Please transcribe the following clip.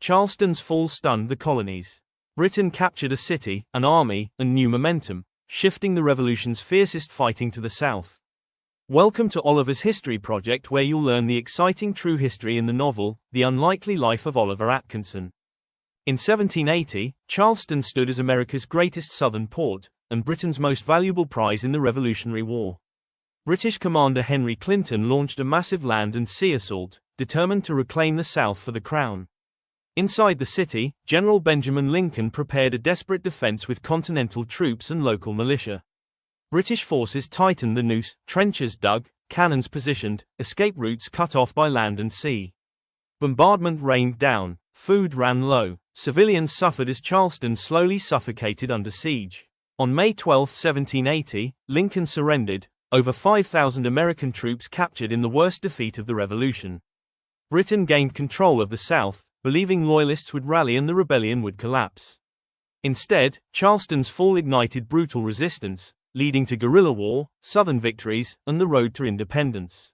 Charleston's fall stunned the colonies. Britain captured a city, an army, and new momentum, shifting the revolution's fiercest fighting to the south. Welcome to Oliver's History Project, where you'll learn the exciting true history in the novel, The Unlikely Life of Oliver Atkinson. In 1780, Charleston stood as America's greatest southern port, and Britain's most valuable prize in the Revolutionary War. British commander Henry Clinton launched a massive land and sea assault, determined to reclaim the South for the crown. Inside the city, General Benjamin Lincoln prepared a desperate defense with Continental troops and local militia. British forces tightened the noose, trenches dug, cannons positioned, escape routes cut off by land and sea. Bombardment rained down, food ran low, civilians suffered as Charleston slowly suffocated under siege. On May 12, 1780, Lincoln surrendered, over 5,000 American troops captured in the worst defeat of the Revolution. Britain gained control of the South, believing loyalists would rally and the rebellion would collapse. Instead, Charleston's fall ignited brutal resistance, leading to guerrilla war, Southern victories, and the road to independence.